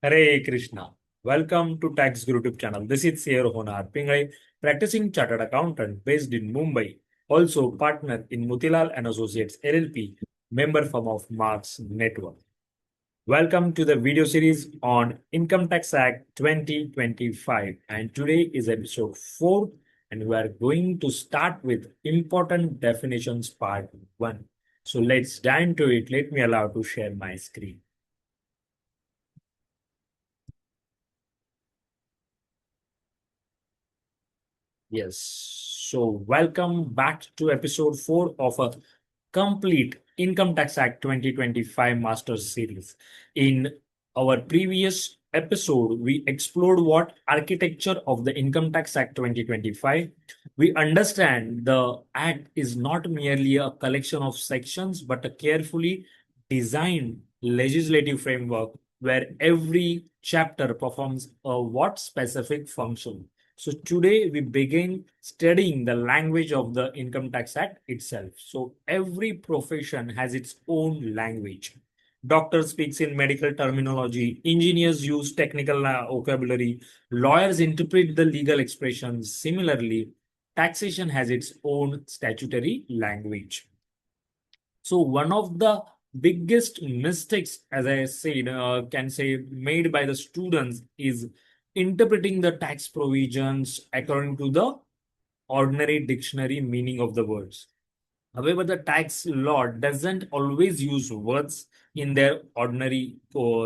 Hare Krishna. Welcome to Tax Guru YouTube channel. This is Sir Honar Pingai, practicing chartered accountant based in Mumbai, also partner in Mutilal and Associates LLP, member firm of Marks Network. Welcome to the video series on Income Tax Act 2025, and today is episode 4, and we are going to start with important definitions part 1. So let's dive into it. Let me allow to share my screen. Yes. So, welcome back to episode 4 of a complete Income Tax Act 2025 Masters series. In our previous episode, we explored what architecture of the Income Tax Act 2025. We understand the act is not merely a collection of sections, but a carefully designed legislative framework where every chapter performs a what specific function. So today we begin studying the language of the Income Tax Act itself. So every profession has its own language. Doctor speaks in medical terminology, engineers use technical vocabulary, lawyers interpret the legal expressions. Similarly, taxation has its own statutory language. So one of the biggest mistakes, as I said, can say made by the students is interpreting the tax provisions according to the ordinary dictionary meaning of the words. However, the tax law doesn't always use words in their ordinary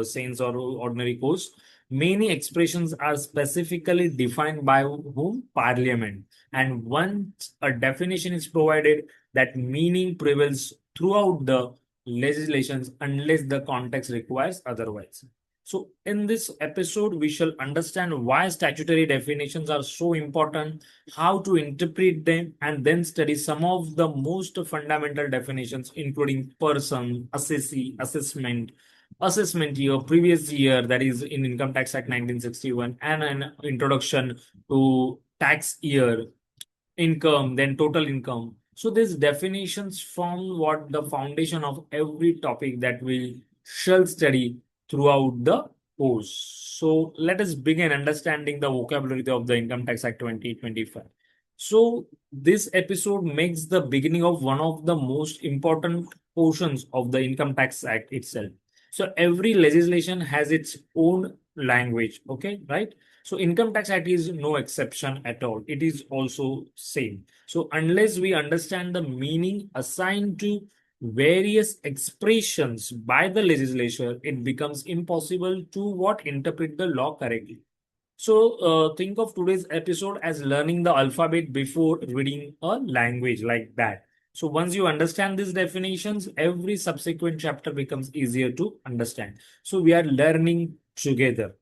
sense or ordinary course. Many expressions are specifically defined by whom? Parliament. And once a definition is provided, that meaning prevails throughout the legislations unless the context requires otherwise. So, in this episode, we shall understand why statutory definitions are so important, how to interpret them, and then study some of the most fundamental definitions, including person, assessee, assessment year, previous year, that is in Income Tax Act 1961, and an introduction to tax year, income, then total income. So these definitions form what the foundation of every topic that we shall study throughout the course. So let us begin understanding the vocabulary of the Income Tax Act 2025. So this episode makes the beginning of one of the most important portions of the Income Tax Act itself. So every legislation has its own language, okay, right? So Income Tax Act is no exception at all. It is also same. So unless we understand the meaning assigned to various expressions by the legislature, it becomes impossible to what interpret the law correctly. So think of today's episode as learning the alphabet before reading a language like that. So once you understand these definitions, every subsequent chapter becomes easier to understand. So we are learning together.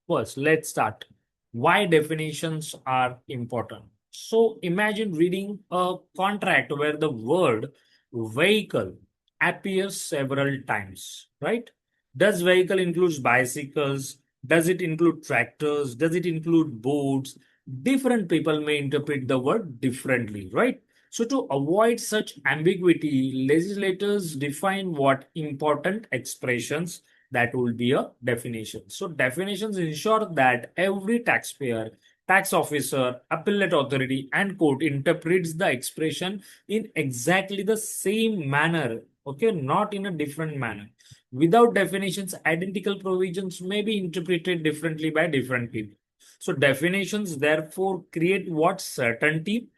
First, let's start. Why definitions are important. So imagine reading a contract where the word vehicle appears several times, right? Does vehicle includes bicycles? Does it include tractors? Does it include boats? Different people may interpret the word differently, right? So to avoid such ambiguity, legislators define what important expressions that will be a definition. So definitions ensure that every taxpayer, tax officer, appellate authority, and court interprets the expression in exactly the same manner, okay, not in a different manner. Without definitions, identical provisions may be interpreted differently by different people. So definitions therefore create what certainty,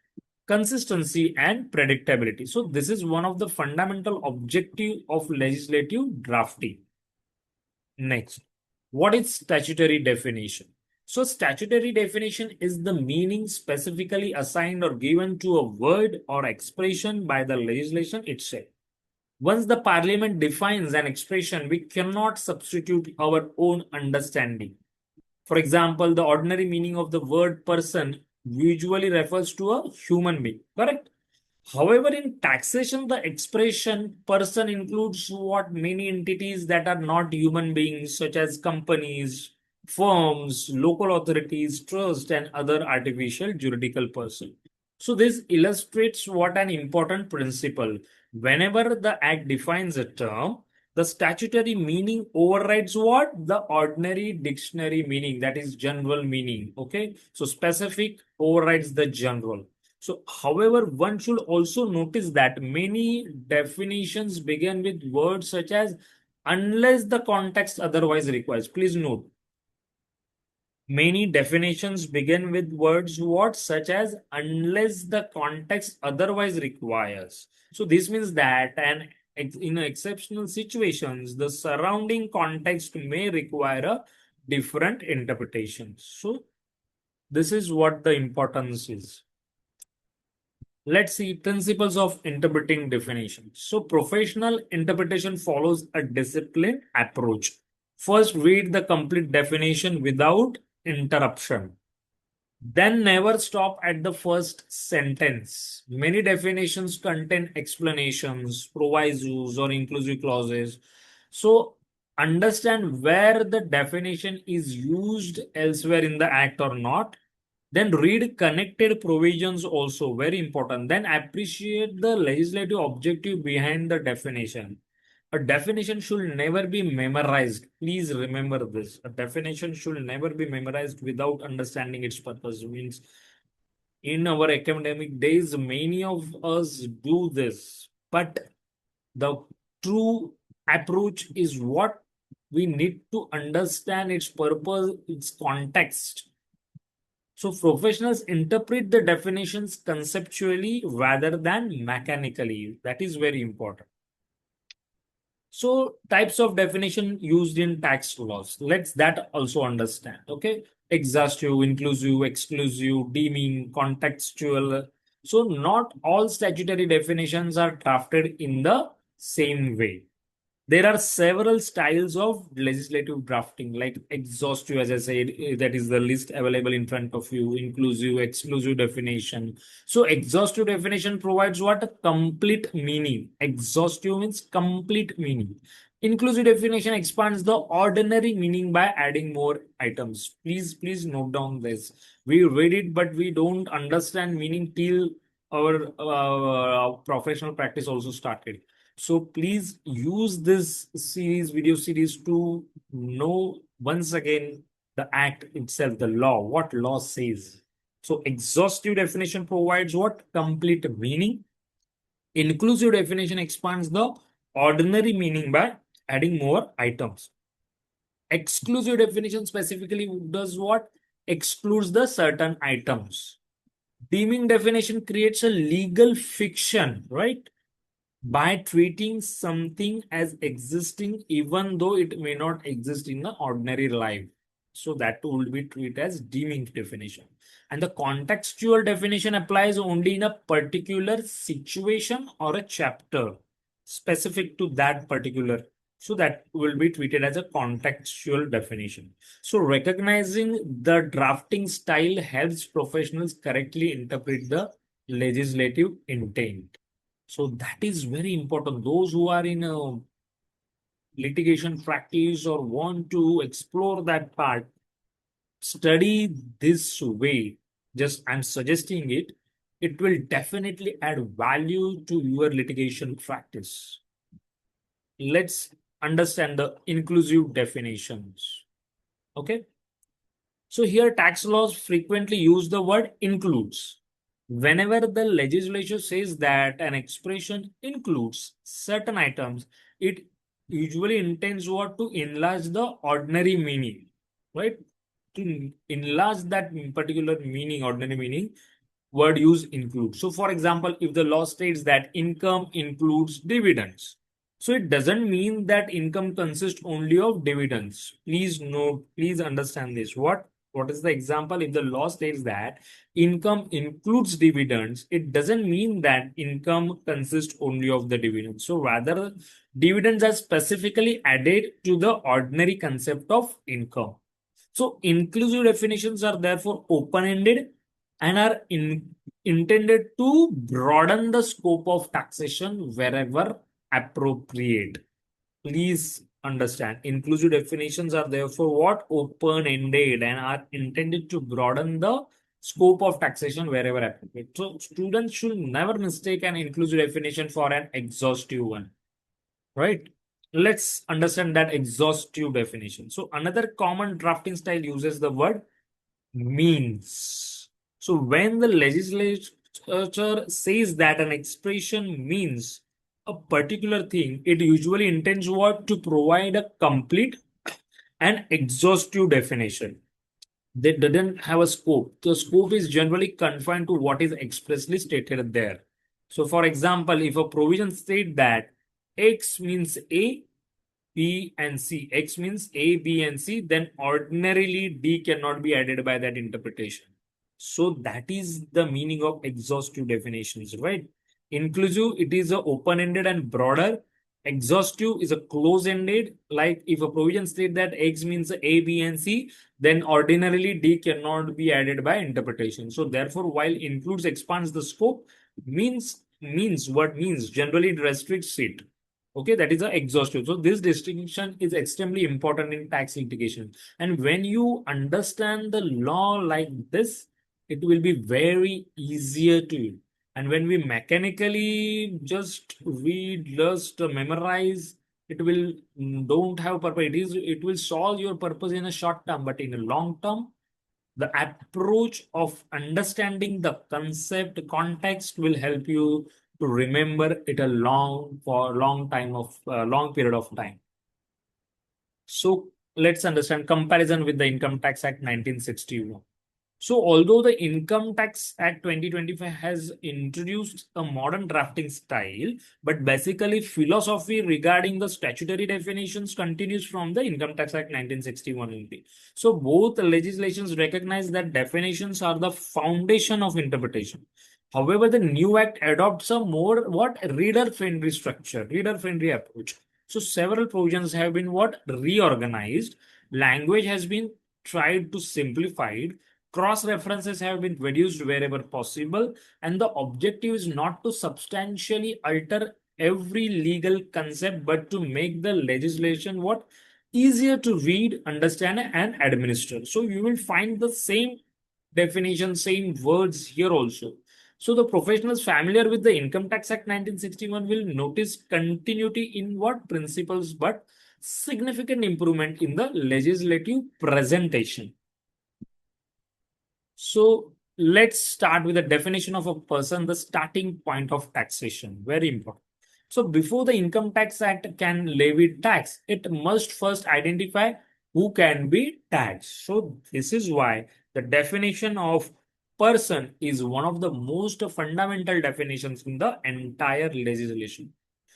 consistency, and predictability. So this is one of the fundamental objective of legislative drafting. Next, what is statutory definition? So statutory definition is the meaning specifically assigned or given to a word or expression by the legislation itself. Once the parliament defines an expression, we cannot substitute our own understanding. For example, the ordinary meaning of the word person usually refers to a human being, correct? However, in taxation, the expression person includes what many entities that are not human beings, such as companies, firms, local authorities, trust, and other artificial juridical person. So this illustrates what an important principle. Whenever the act defines a term, The statutory meaning overrides what? The ordinary dictionary meaning, that is general meaning. Okay. So specific overrides the general. So, however, one should also notice that many definitions begin with words such as unless the context otherwise requires. Please note, many definitions begin with words what such as unless the context otherwise requires. So this means that in exceptional situations, the surrounding context may require a different interpretation. So this is what the importance is. Let's see principles of interpreting definitions. So professional interpretation follows a disciplined approach. First, read the complete definition without interruption. Then never stop at the first sentence. Many definitions contain explanations, provisos, or inclusive clauses. So understand where the definition is used elsewhere in the act or not. Then read connected provisions also, very important. Then appreciate the legislative objective behind the definition. A definition should never be memorized. Please remember this. A definition should never be memorized without understanding its purpose. Means in our academic days, many of us do this. But the true approach is what we need to understand its purpose, its context. So professionals interpret the definitions conceptually rather than mechanically. That is very important. So types of definition used in tax laws. Let's that also understand. Okay. Exhaustive, inclusive, exclusive, deeming, contextual. So not all statutory definitions are drafted in the same way. There are several styles of legislative drafting, like exhaustive, as I said, that is the list available in front of you, inclusive, exclusive definition. So, exhaustive definition provides what? A complete meaning. Exhaustive means complete meaning. Inclusive definition expands the ordinary meaning by adding more items. Please note down this. We read it, but we don't understand meaning till our professional practice also started. So please use this video series to know once again the act itself, the law, what law says. So exhaustive definition provides what? Complete meaning. Inclusive definition expands the ordinary meaning by adding more items. Exclusive definition specifically does what? Excludes the certain items. Deeming definition creates a legal fiction, right? By treating something as existing even though it may not exist in the ordinary life. So that will be treated as deeming definition. And the contextual definition applies only in a particular situation or a chapter specific to that particular. So that will be treated as a contextual definition. So recognizing the drafting style helps professionals correctly interpret the legislative intent. So that is very important. Those who are in a litigation practice or want to explore that part, study this way. Just I'm suggesting it. It will definitely add value to your litigation practice. Let's understand the inclusive definitions. Okay. So here tax laws frequently use the word includes. Whenever the legislature says that an expression includes certain items, it usually intends what? To enlarge the ordinary meaning, right? To enlarge that particular meaning, ordinary meaning, word use include. So, for example, if the law states that income includes dividends, so it doesn't mean that income consists only of dividends. Please note, please understand this. What is the example? If the law states that income includes dividends, it doesn't mean that income consists only of the dividends. So rather, dividends are specifically added to the ordinary concept of income. So inclusive definitions are therefore open-ended and are intended to broaden the scope of taxation wherever appropriate. Please understand, inclusive definitions are therefore what? Open-ended and are intended to broaden the scope of taxation wherever appropriate. So students should never mistake an inclusive definition for an exhaustive one, right? let's understand that exhaustive definition. So another common drafting style uses the word means. So when the legislature says that an expression means a particular thing, it usually intends what to provide a complete and exhaustive definition. They didn't have a scope. The scope is generally confined to what is expressly stated there. So, for example, if a provision state that X means A, B, and C, X means A, B, and C, then ordinarily D cannot be added by that interpretation. So that is the meaning of exhaustive definitions, right? Inclusive, it is a open-ended and broader. Exhaustive is a close-ended. Like if a provision state that X means A, B, and C, then ordinarily D cannot be added by interpretation. So therefore, while includes expands the scope, means what means generally it restricts it. Okay, that is a exhaustive. So this distinction is extremely important in tax litigation. And when you understand the law like this, it will be very easier to you. And when we mechanically just read, just memorize, it will don't have purpose. It will solve your purpose in a short term, but in a long term, the approach of understanding the concept context will help you to remember it a long period of time. So let's understand comparison with the Income Tax Act 1961. So, although the Income Tax Act 2025 has introduced a modern drafting style, but basically philosophy regarding the statutory definitions continues from the Income Tax Act 1961 only. So, both legislations recognize that definitions are the foundation of interpretation. However, the new act adopts a more what reader-friendly structure, reader-friendly approach. So, several provisions have been what reorganized. Language has been tried to simplify. Cross references have been reduced wherever possible, and the objective is not to substantially alter every legal concept but to make the legislation what easier to read, understand, and administer. So you will find the same definition, same words here also. So the professionals familiar with the Income Tax Act 1961 will notice continuity in what principles but significant improvement in the legislative presentation. So let's start with the definition of a person, the starting point of taxation. Very important. So before the Income Tax Act can levy tax, it must first identify who can be taxed. So this is why the definition of person is one of the most fundamental definitions in the entire legislation.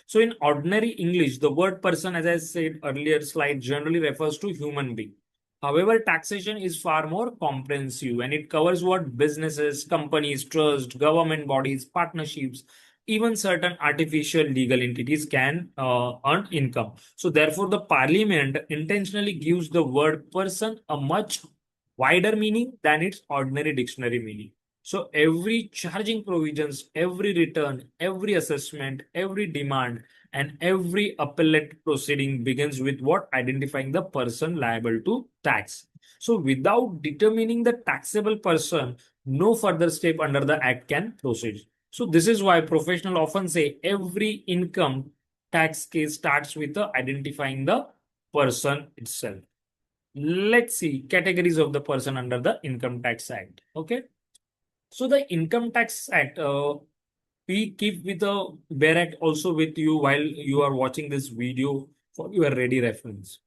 So in ordinary English, the word person, as I said earlier slide, generally refers to human being. However, taxation is far more comprehensive and it covers what businesses, companies, trusts, government bodies, partnerships, even certain artificial legal entities can earn income. So, therefore, the parliament intentionally gives the word person a much wider meaning than its ordinary dictionary meaning. So, every charging provisions, every return, every assessment, every demand, and every appellate proceeding begins with what identifying the person liable to tax. So without determining the taxable person, no further step under the act can proceed. So this is why professionals often say every income tax case starts with identifying the person itself. Let's see categories of the person under the Income Tax Act. Okay. So the Income Tax Act, we keep with a Act also with you while you are watching this video for your ready reference.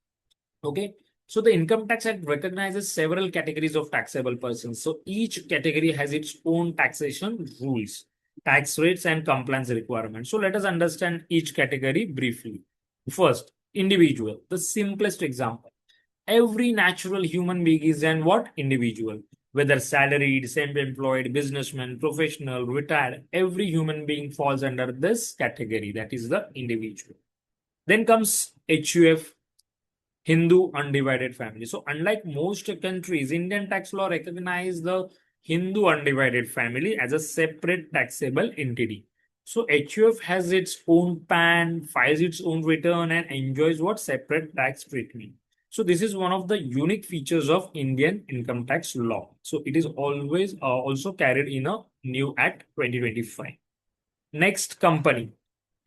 Okay. So the Income Tax Act recognizes several categories of taxable persons. So each category has its own taxation rules, tax rates, and compliance requirements. So let us understand each category briefly. First, individual, the simplest example. Every natural human being is an what? Individual. Whether salaried, self-employed, businessman, professional, retired, every human being falls under this category. That is the individual. Then comes HUF, Hindu undivided family. So unlike most countries, Indian tax law recognize the Hindu undivided family as a separate taxable entity. So HUF has its own PAN, files its own return, and enjoys what separate tax treatment. So this is one of the unique features of Indian income tax law. So it is always also carried in a new Act 2025. Next, company.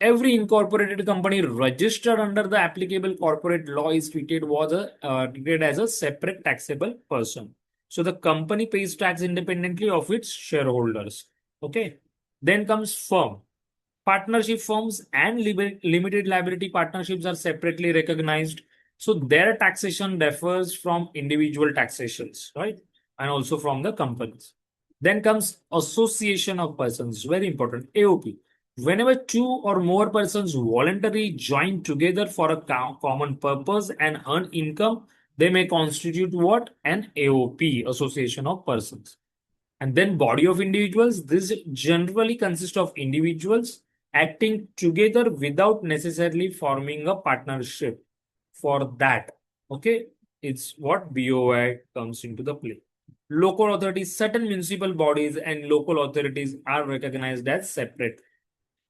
Every incorporated company registered under the applicable corporate law is treated as a separate taxable person. So the company pays tax independently of its shareholders. Okay. Then comes firm. Partnership firms and limited liability partnerships are separately recognized. So their taxation differs from individual taxations, right? And also from the companies. Then comes association of persons, very important, AOP. Whenever two or more persons voluntarily join together for a common purpose and earn income, they may constitute what? An AOP, association of persons. And then body of individuals, this generally consists of individuals acting together without necessarily forming a partnership. For that, okay, it's what BOI comes into the play. Local authorities, certain municipal bodies and local authorities are recognized as separate.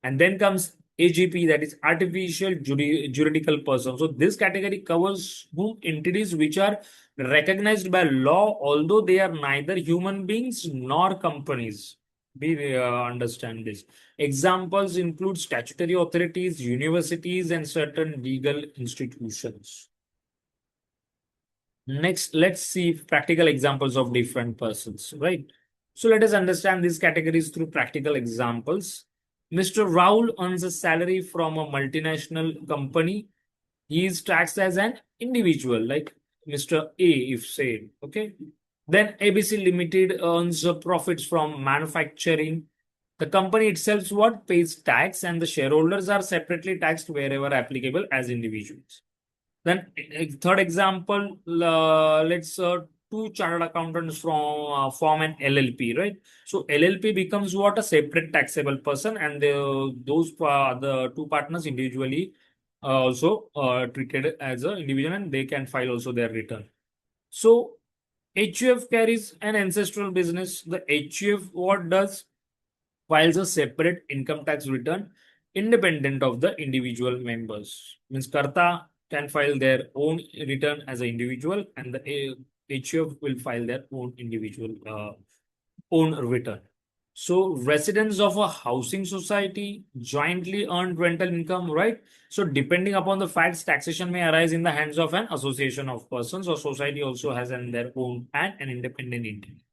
And then comes AGP, that is artificial juridical person. So this category covers whom entities which are recognized by law, although they are neither human beings nor companies. We understand this. Examples include statutory authorities, universities, and certain legal institutions. Next, let's see practical examples of different persons, right? So let us understand these categories through practical examples. Mr. Raul earns a salary from a multinational company. He is taxed as an individual, like Mr. A, if said, okay? Then ABC Limited earns profits from manufacturing. The company itself what pays tax, and the shareholders are separately taxed wherever applicable as individuals. Then third example, let's two chartered accountants from form an LLP, right? So LLP becomes what? A separate taxable person, and the two partners individually also treated as an individual, and they can file also their return. So HUF carries an ancestral business. The HUF what does? Files a separate income tax return independent of the individual members. Means Karta can file their own return as an individual, and the HUF will file their own individual own return. So residents of a housing society jointly earn rental income, right? So depending upon the facts, taxation may arise in the hands of an association of persons, or society also has their own and an independent entity.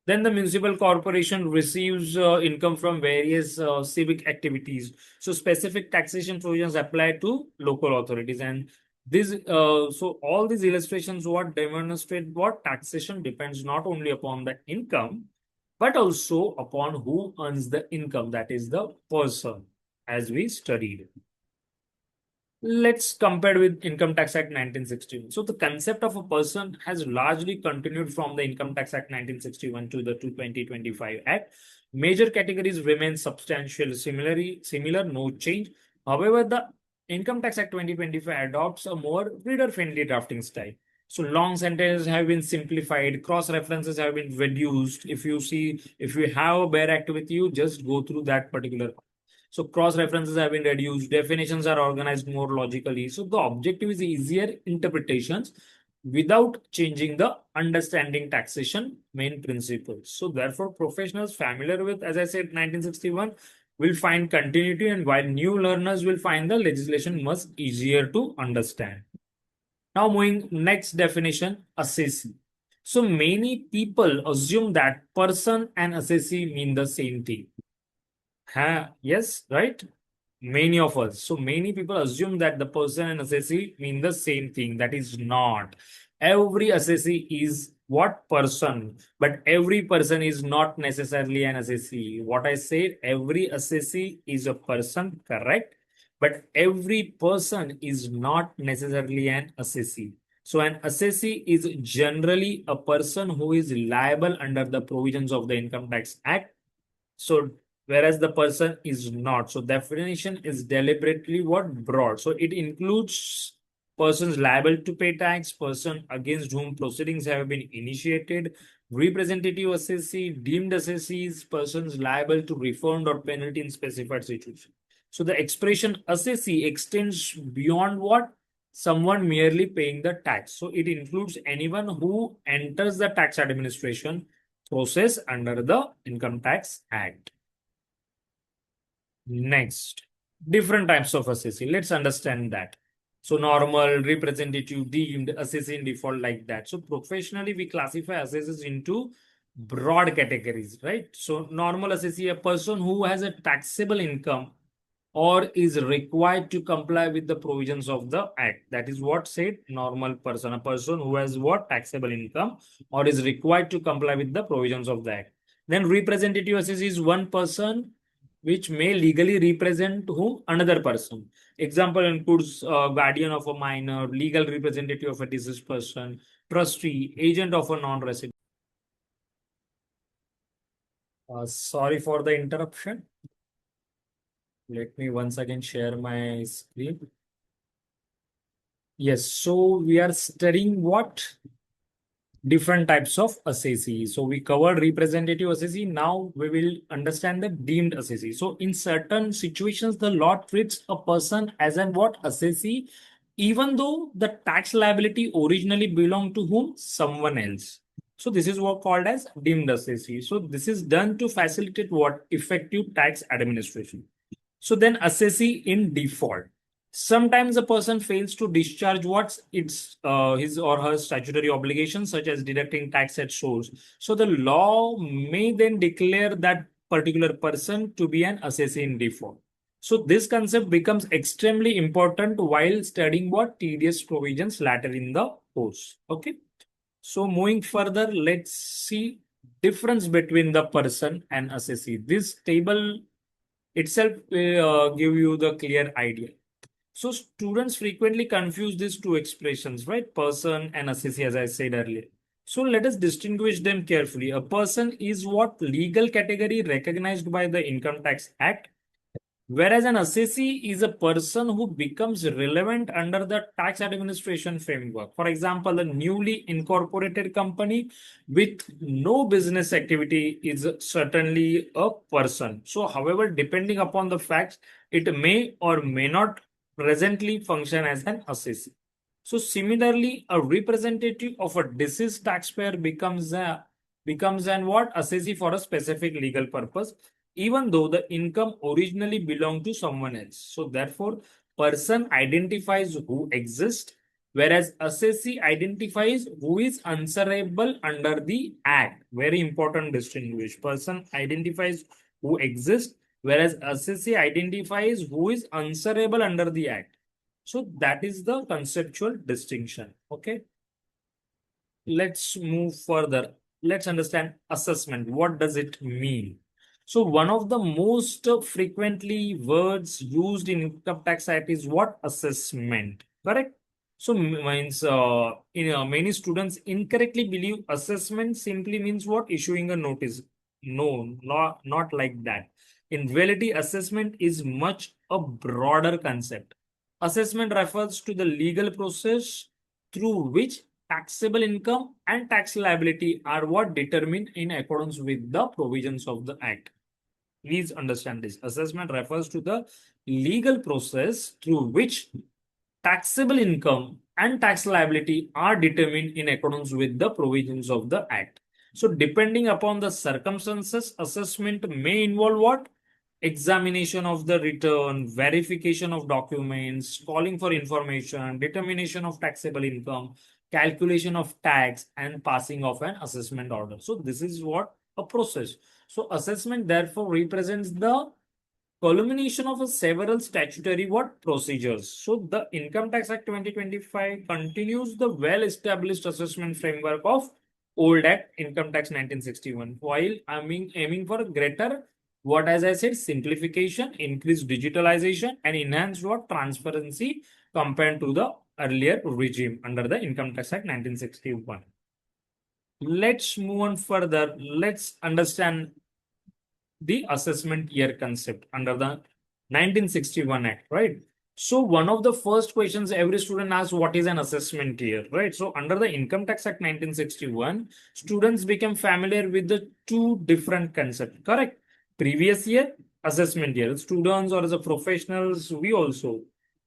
Then the municipal corporation receives income from various civic activities. So specific taxation provisions apply to local authorities. And so all these illustrations what demonstrate what taxation depends not only upon the income, but also upon who earns the income, that is the person, as we studied. Let's compare with Income Tax Act 1961. So the concept of a person has largely continued from the Income Tax Act 1961 to the 2025 Act. Major categories remain substantial, similar, no change. However, the Income Tax Act 2025 adopts a more reader-friendly drafting style. So long sentences have been simplified, cross references have been reduced. If you have a bare act with you, just go through that particular. So cross references have been reduced, definitions are organized more logically. So the objective is easier interpretations without changing the understanding taxation main principles. So therefore, professionals familiar with, as I said, 1961 will find continuity, and while new learners will find the legislation much easier to understand. Now moving next definition, assessee. So many people assume that person and assessee mean the same thing. Yes, right? Many of us. So many people assume that the person and assessee mean the same thing. That is not. Every assessee is what person, but every person is not necessarily an assessee. What I said, every assessee is a person, correct? But every person is not necessarily an assessee. So an assessee is generally a person who is liable under the provisions of the Income Tax Act. So whereas the person is not. So definition is deliberately what? Broad. So it includes persons liable to pay tax, person against whom proceedings have been initiated, representative assessee, deemed assessees, persons liable to refund or penalty in specified situation. So the expression assessee extends beyond what? Someone merely paying the tax. So it includes anyone who enters the tax administration process under the Income Tax Act. Next. different types of assessee. Let's understand that. So normal, representative, deemed, assessee in default, like that. So professionally, we classify assessees into broad categories, right? So normal assessee, a person who has a taxable income or is required to comply with the provisions of the act. That is what said normal person, a person who has what taxable income or is required to comply with the provisions of the act. Then representative assessee is one person which may legally represent whom another person. Example includes guardian of a minor, legal representative of a deceased person, trustee, agent of a non-resident. Sorry for the interruption. Let me once again share my screen. Yes, so we are studying what? Different types of assessee. So we covered representative assessee. Now we will understand the deemed assessee. So in certain situations, the law treats a person as an what assessee, even though the tax liability originally belonged to whom? Someone else. So this is what called as deemed assessee. So this is done to facilitate what? Effective tax administration. So then assessee in default. Sometimes a person fails to discharge what's its his or her statutory obligations, such as deducting tax at source. So the law may then declare that particular person to be an assessee in default. So this concept becomes extremely important while studying what tedious provisions later in the course. Okay. So moving further, let's see difference between the person and assessee. This table itself give you the clear idea. So students frequently confuse these two expressions, right? Person and assessee, as I said earlier. So let us distinguish them carefully. A person is what legal category recognized by the Income Tax Act, whereas an assessee is a person who becomes relevant under the tax administration framework. For example, a newly incorporated company with no business activity is certainly a person. So, however, depending upon the facts, it may or may not presently function as an assessee. So similarly, a representative of a deceased taxpayer becomes an what assessee for a specific legal purpose, even though the income originally belonged to someone else. So therefore, person identifies who exists, whereas assessee identifies who is answerable under the act. Very important distinguish. Person identifies who exists, whereas assessee identifies who is answerable under the act. So that is the conceptual distinction. Okay. Let's move further. Let's understand assessment. What does it mean? So one of the most frequently words used in Income Tax Act is what? Assessment. Correct? So means many students incorrectly believe assessment simply means what? Issuing a notice. No, not like that. In reality, assessment is much a broader concept. Assessment refers to the legal process through which taxable income and tax liability are what determined in accordance with the provisions of the Act. Please understand this. Assessment refers to the legal process through which taxable income and tax liability are determined in accordance with the provisions of the Act. So, depending upon the circumstances, assessment may involve what? Examination of the return, verification of documents, calling for information, determination of taxable income, calculation of tax, and passing of an assessment order. So, this is what a process. So, assessment therefore represents the culmination of a several statutory what procedures. So the Income Tax Act 2025 continues the well-established assessment framework of old Act Income Tax 1961, while aiming for greater what, as I said, simplification, increased digitalization, and enhanced what transparency compared to the earlier regime under the Income Tax Act 1961. Let's move on further. Let's understand the assessment year concept under the 1961 Act, right? So one of the first questions every student asks, what is an assessment year, right? So under the Income Tax Act 1961, students became familiar with the two different concepts, correct? Previous year, assessment year. Students or as a professionals, we also,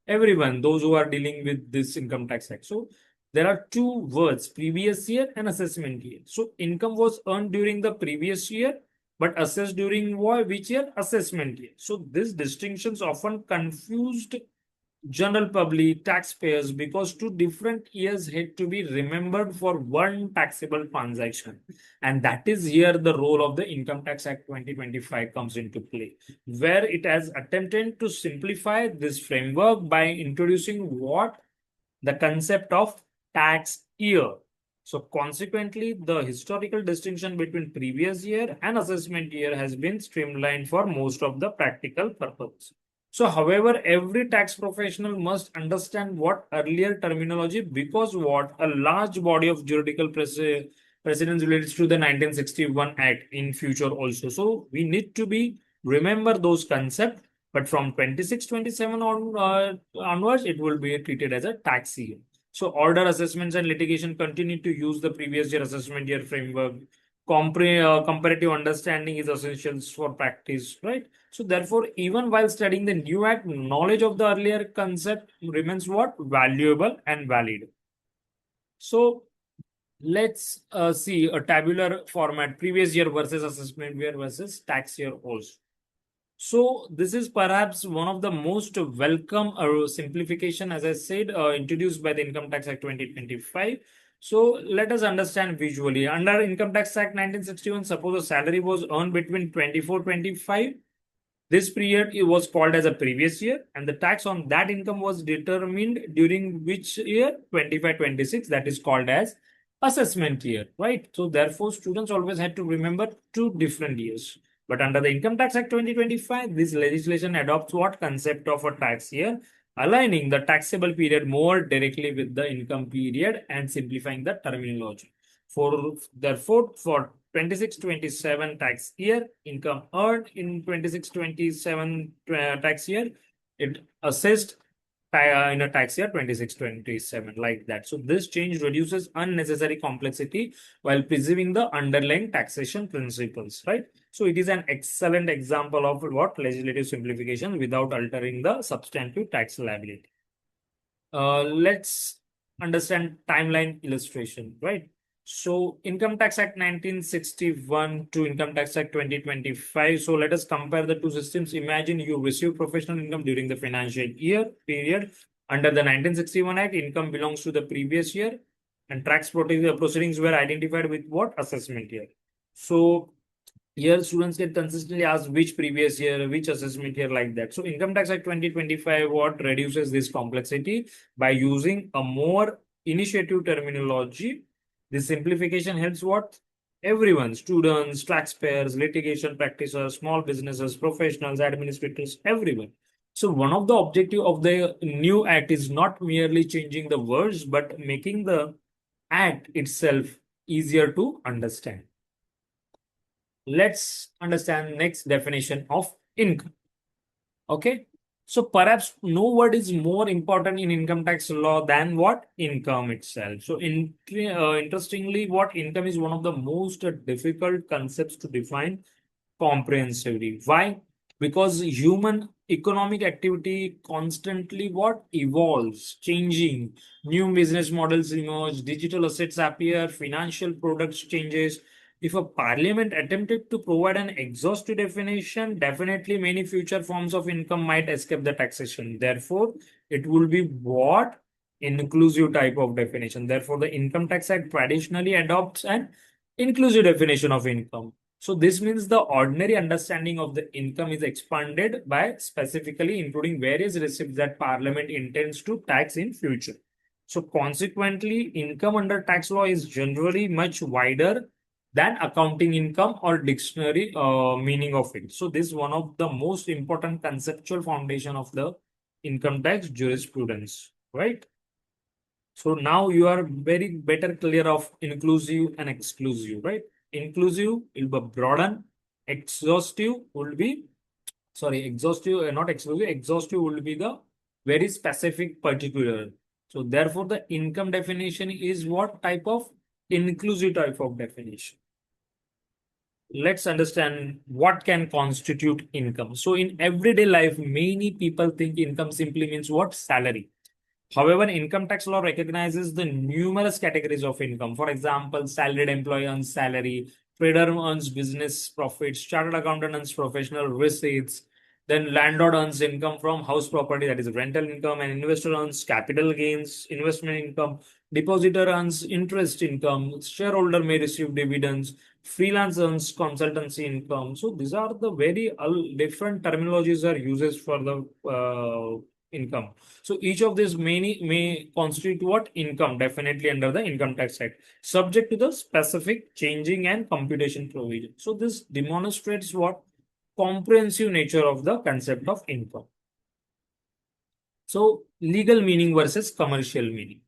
everyone, those who are dealing with this Income Tax Act. So there are two words, previous year and assessment year. So income was earned during the previous year but assessed during which year? Assessment year. So these distinctions often confused general public, taxpayers, because two different years had to be remembered for one taxable transaction. And that is here the role of the Income Tax Act 2025 comes into play, where it has attempted to simplify this framework by introducing what? The concept of tax year. So consequently, the historical distinction between previous year and assessment year has been streamlined for most of the practical purpose. So, however, every tax professional must understand what earlier terminology, because what a large body of juridical precedents relates to the 1961 Act in future also. So we need to be remember those concepts, but from 26-27 onwards, it will be treated as a tax year. So order assessments and litigation continue to use the previous year assessment year framework. Comparative understanding is essential for practice, right? So therefore, even while studying the new act, knowledge of the earlier concept remains what? Valuable and valid. So let's see a tabular format, previous year versus assessment year versus tax year also. So this is perhaps one of the most welcome simplification, as I said, introduced by the Income Tax Act 2025. So let us understand visually. Under Income Tax Act 1961, suppose a salary was earned between 24-25. This period it was called as a previous year, and the tax on that income was determined during which year? 25-26. That is called as assessment year, right? So therefore, students always had to remember two different years. But under the Income Tax Act 2025, this legislation adopts what concept of a tax year, aligning the taxable period more directly with the income period and simplifying the terminology. For therefore, for 26-27 tax year, income earned in 26-27 tax year, it assessed in a tax year 26-27, like that. So this change reduces unnecessary complexity while preserving the underlying taxation principles, right? So it is an excellent example of what legislative simplification without altering the substantive tax liability. Let's understand timeline illustration, right? So Income Tax Act 1961 to Income Tax Act 2025. So let us compare the two systems. Imagine you receive professional income during the financial year period. Under the 1961 Act, income belongs to the previous year, and tax proceedings were identified with what? Assessment year. So here, students get consistently asked which previous year, which assessment year, like that. So, Income Tax Act 2025 what reduces this complexity by using a more initiative terminology. This simplification helps what? Everyone, students, taxpayers, litigation practitioners, small businesses, professionals, administrators, everyone. So, one of the objective of the new act is not merely changing the words, but making the act itself easier to understand. Let's understand next definition of income. Okay. So perhaps no word is more important in income tax law than what? Income itself. So interestingly, what income is one of the most difficult concepts to define comprehensively. Why? Because human economic activity constantly what? Evolves, changing. New business models emerge, digital assets appear, financial products changes. If a parliament attempted to provide an exhaustive definition, definitely many future forms of income might escape the taxation. Therefore, it will be what? Inclusive type of definition. Therefore, the Income Tax Act traditionally adopts an inclusive definition of income. So this means the ordinary understanding of the income is expanded by specifically including various receipts that Parliament intends to tax in future. So consequently, income under tax law is generally much wider than accounting income or dictionary meaning of it. So this is one of the most important conceptual foundation of the income tax jurisprudence, right? So now you are very better clear of inclusive and exclusive, right? Inclusive will be broaden, exhaustive will be, sorry, exhaustive, not exclusive, exhaustive will be the very specific particular. So therefore the income definition is what type of? Inclusive type of definition. Let's understand what can constitute income. So in everyday life, many people think income simply means what? Salary. However, income tax law recognizes the numerous categories of income. For example, salaried employee earns salary, trader earns business profits, chartered accountant earns professional receipts, then landlord earns income from house property, that is rental income, and investor earns capital gains, investment income, depositor earns interest income, shareholder may receive dividends, freelance earns consultancy income. So these are the very different terminologies are uses for the income. So each of these may constitute what income definitely under the Income Tax Act, subject to the specific changing and computation provision. So this demonstrates what comprehensive nature of the concept of income. So legal meaning versus commercial meaning.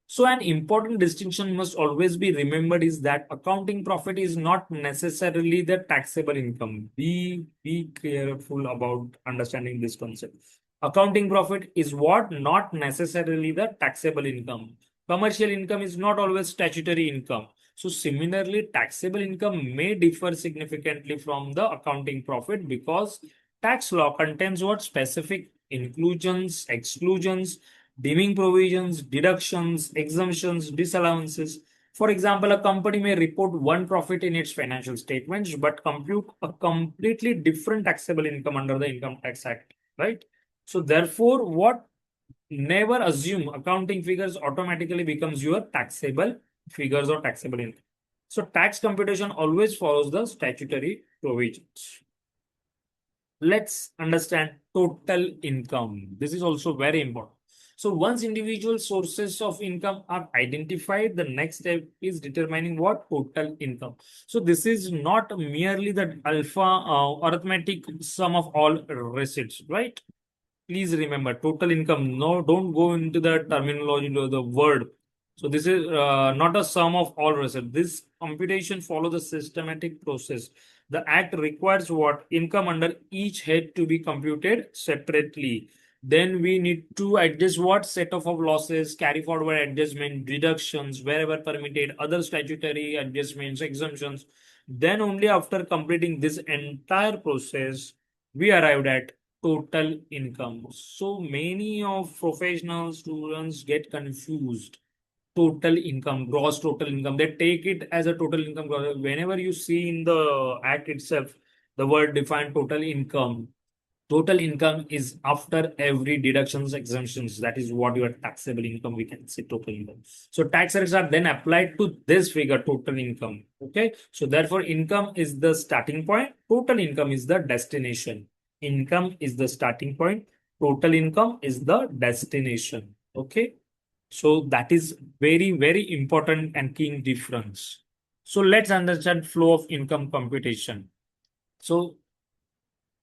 So an important distinction must always be remembered is that accounting profit is not necessarily the taxable income. Be careful about understanding this concept. Accounting profit is what not necessarily the taxable income. Commercial income is not always statutory income. So similarly, taxable income may differ significantly from the accounting profit because tax law contains what specific inclusions, exclusions, deeming provisions, deductions, exemptions, disallowances. For example, a company may report one profit in its financial statements but compute a completely different taxable income under the Income Tax Act, right? So therefore, what never assume accounting figures automatically becomes your taxable figures or taxable income. So tax computation always follows the statutory provisions. Let's understand total income. This is also very important. So once individual sources of income are identified, the next step is determining what total income. So this is not merely the alpha arithmetic sum of all receipts, right? Please remember total income. No, don't go into the terminology or the word. So this is not a sum of all receipts. This computation follows a systematic process. The act requires what income under each head to be computed separately. Then we need to adjust what set of losses, carry forward adjustment, deductions wherever permitted, other statutory adjustments, exemptions. Then only after completing this entire process, we arrived at total income. So many of professional students get confused. Total income, gross total income. They take it as a total income. Whenever you see in the act itself, the word defined total income. Total income is after every deductions, exemptions. That is what your taxable income, we can say total income. So tax rates are then applied to this figure, total income. Okay. So therefore, income is the starting point. Total income is the destination. Income is the starting point. Total income is the destination. Okay. So that is very, very important and key difference. So let's understand flow of income computation. So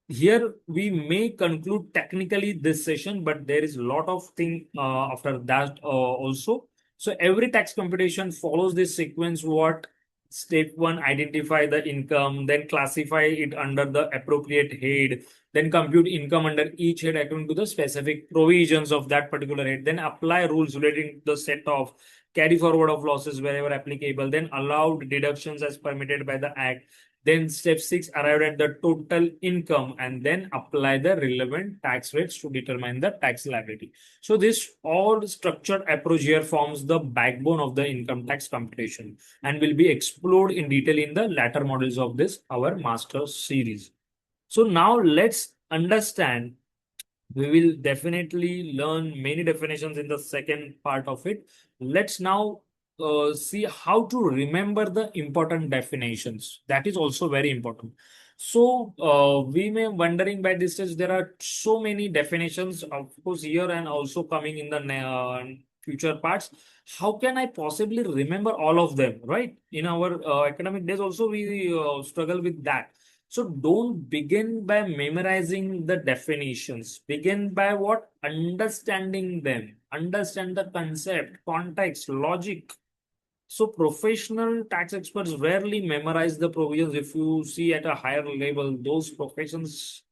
here we may conclude technically this session, but there is a lot of thing after that also. So every tax computation follows this sequence. What step one, identify the income, then classify it under the appropriate head, then compute income under each head according to the specific provisions of that particular head, then apply rules relating to the set of carry forward of losses wherever applicable, then allowed deductions as permitted by the act. Then step 6, arrive at the total income and then apply the relevant tax rates to determine the tax liability. So this all structured approach here forms the backbone of the income tax computation and will be explored in detail in the latter models of this our master series. So now let's understand. We will definitely learn many definitions in the second part of it. Let's now see how to remember the important definitions. That is also very important. So we may wondering by this stage there are so many definitions, of course, here and also coming in the future parts. How can I possibly remember all of them? Right, in our academic days also we struggle with that. So don't begin by memorizing the definitions. Begin by what? Understanding them. Understand the concept, context, logic. So professional tax experts rarely memorize the provisions. If you see at a higher level, those professions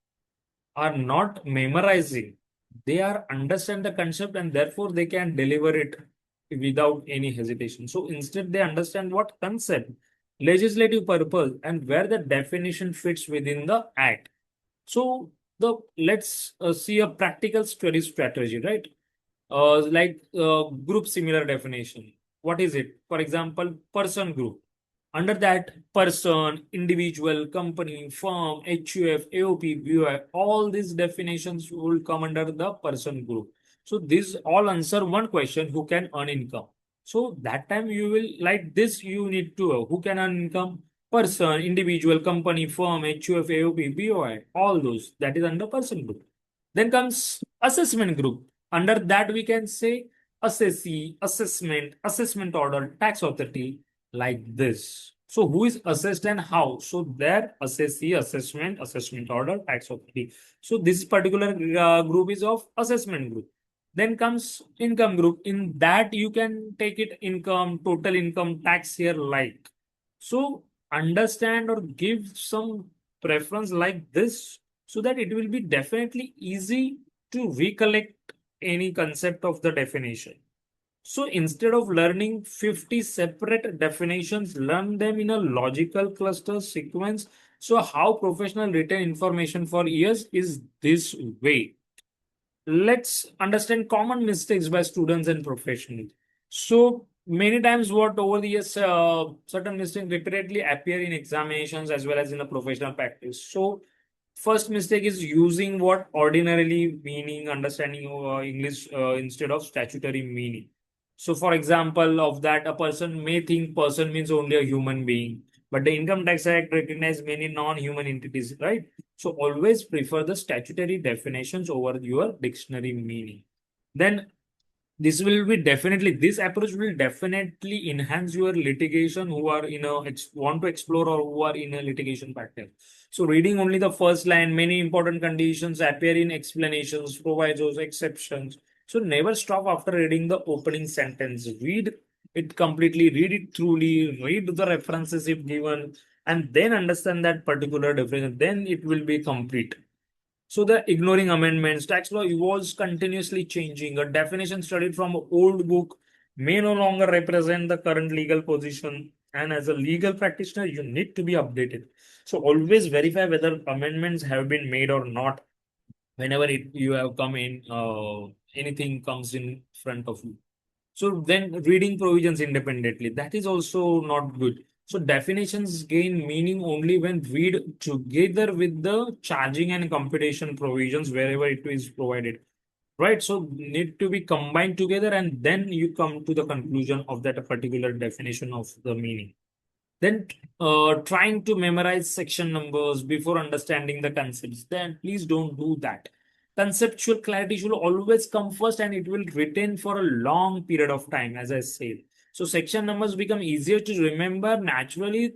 are not memorizing. They are understand the concept and therefore they can deliver it without any hesitation. So instead they understand what concept, legislative purpose, and where the definition fits within the act. So the let's see a practical study strategy, right? Group similar definition. What is it? For example, person group. Under that, person, individual, company, firm, HUF, AOP, BOI, all these definitions will come under the person group. So these all answer one question: who can earn income? So that time you will like this. You need to who can earn income? Person, individual, company, firm, HUF, AOP, BOI, all those. That is under person group. Then comes assessment group. Under that, we can say assessee, assessment, assessment order, tax authority, like this. So, who is assessed and how? So, there assessee, assessment, assessment order, tax authority. So, this particular group is of assessment group. Then comes income group. In that, you can take it income, total income, tax here, like. So, understand or give some preference like this so that it will be definitely easy to recollect any concept of the definition. So instead of learning 50 separate definitions, learn them in a logical cluster sequence. So how professional retain information for years is this way. Let's understand common mistakes by students and professionals. So many times what over the years certain mistakes repeatedly appear in examinations as well as in a professional practice. So first mistake is using what ordinarily meaning, understanding English instead of statutory meaning. So, for example, of that, a person may think person means only a human being, but the Income Tax Act recognizes many non-human entities, right? So, always prefer the statutory definitions over your dictionary meaning. Then this will be definitely this approach will definitely enhance your litigation who are want to explore or who are in a litigation practice. So reading only the first line, many important conditions appear in explanations, provisos, exceptions. So never stop after reading the opening sentence. Read it completely, read it truly, read the references if given, and then understand that particular definition. Then it will be complete. So the ignoring amendments, tax law evolves continuously changing. A definition studied from an old book may no longer represent the current legal position. And as a legal practitioner, you need to be updated. So always verify whether amendments have been made or not whenever you have come in, anything comes in front of you. So then reading provisions independently, that is also not good. So definitions gain meaning only when read together with the charging and computation provisions wherever it is provided. Right. So need to be combined together and then you come to the conclusion of that particular definition of the meaning. Then trying to memorize section numbers before understanding the concepts, then please don't do that. Conceptual clarity should always come first and it will retain for a long period of time, as I said. So section numbers become easier to remember naturally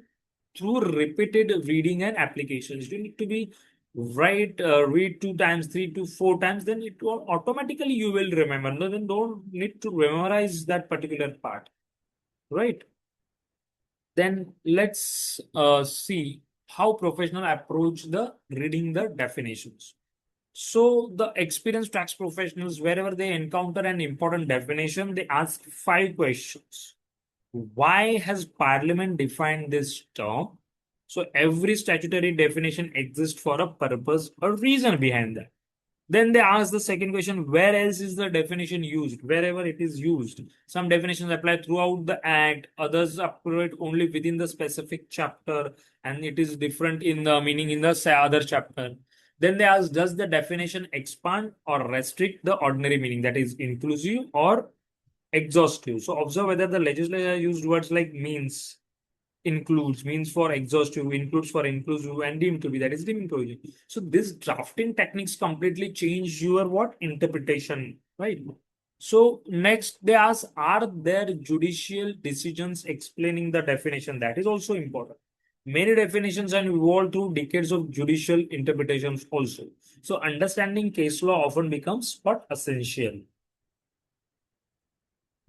through repeated reading and applications. You need to be read 2 times, 3 to 4 times, then it will automatically you will remember. No, then don't need to memorize that particular part, right? Then let's see how professional approach the reading the definitions. So the experienced tax professionals, wherever they encounter an important definition, they ask 5 questions. Why has Parliament defined this term? So every statutory definition exists for a purpose or reason behind that. Then they ask the second question, where else is the definition used? Wherever it is used. Some definitions apply throughout the act, others operate only within the specific chapter, and it is different in the meaning in the other chapter. Then they ask, does the definition expand or restrict the ordinary meaning, that is inclusive or exhaustive? So observe whether the legislature used words like means, includes, means for exhaustive, includes for inclusive, and deemed to be, that is deemed provision. So this drafting techniques completely change your what interpretation, right? So next they ask, are there judicial decisions explaining the definition? That is also important. Many definitions have evolved through decades of judicial interpretations also. So understanding case law often becomes what essential.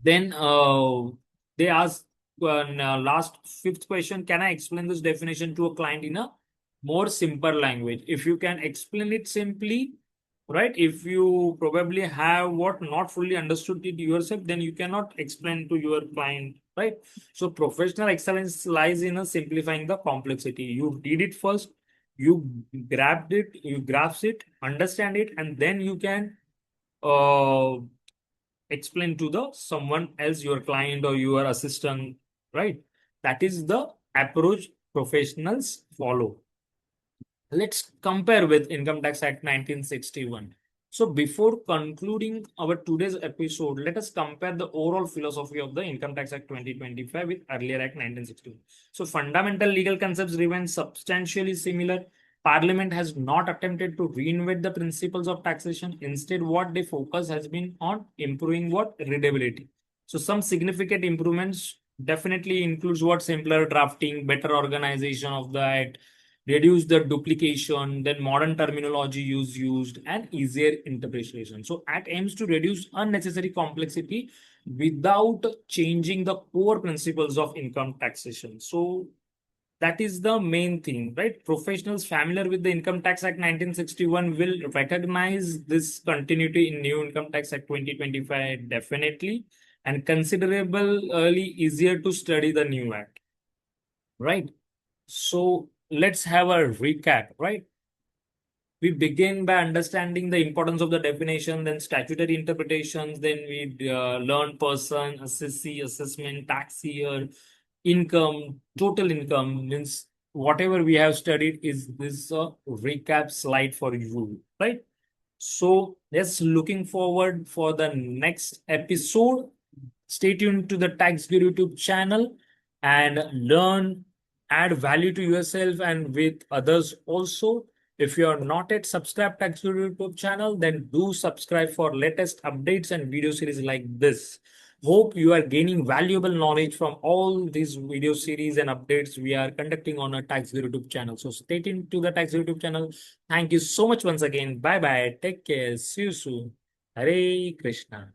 Then they ask last fifth question, can I explain this definition to a client in a more simple language? If you can explain it simply, right? If you probably have what not fully understood it yourself, then you cannot explain to your client, right? So professional excellence lies in a simplifying the complexity. You did it first, you grabbed it, you grasp it, understand it, and then you can uh, explain to the someone else, your client or your assistant, right? That is the approach professionals follow. Let's compare with Income Tax Act 1961. So before concluding our today's episode, let us compare the overall philosophy of the Income Tax Act 2025 with earlier Act 1961. So fundamental legal concepts remain substantially similar. Parliament has not attempted to reinvent the principles of taxation. Instead, what they focus has been on improving what readability. So some significant improvements definitely includes what simpler drafting, better organization of the act, reduce the duplication, then modern terminology used, and easier interpretation. So Act aims to reduce unnecessary complexity without changing the core principles of income taxation. So that is the main thing, right? Professionals familiar with the Income Tax Act 1961 will recognize this continuity in New Income Tax Act 2025 definitely, and considerably easier to study the new act, right? So let's have a recap, right? We begin by understanding the importance of the definition, then statutory interpretations, then we learn person, assessee, assessment, tax year, income, total income, means whatever we have studied is this recap slide for you, right? So let's looking forward for the next episode. Stay tuned to the Tax Guru YouTube channel and learn, add value to yourself and with others also. If you are not yet subscribed Tax Guru YouTube channel, then do subscribe for latest updates and video series like this. Hope you are gaining valuable knowledge from all these video series and updates we are conducting on our Tax Guru YouTube channel. So stay tuned to the Tax Guru YouTube channel. Thank you so much once again. Bye bye. Take care. See you soon. Hare Krishna.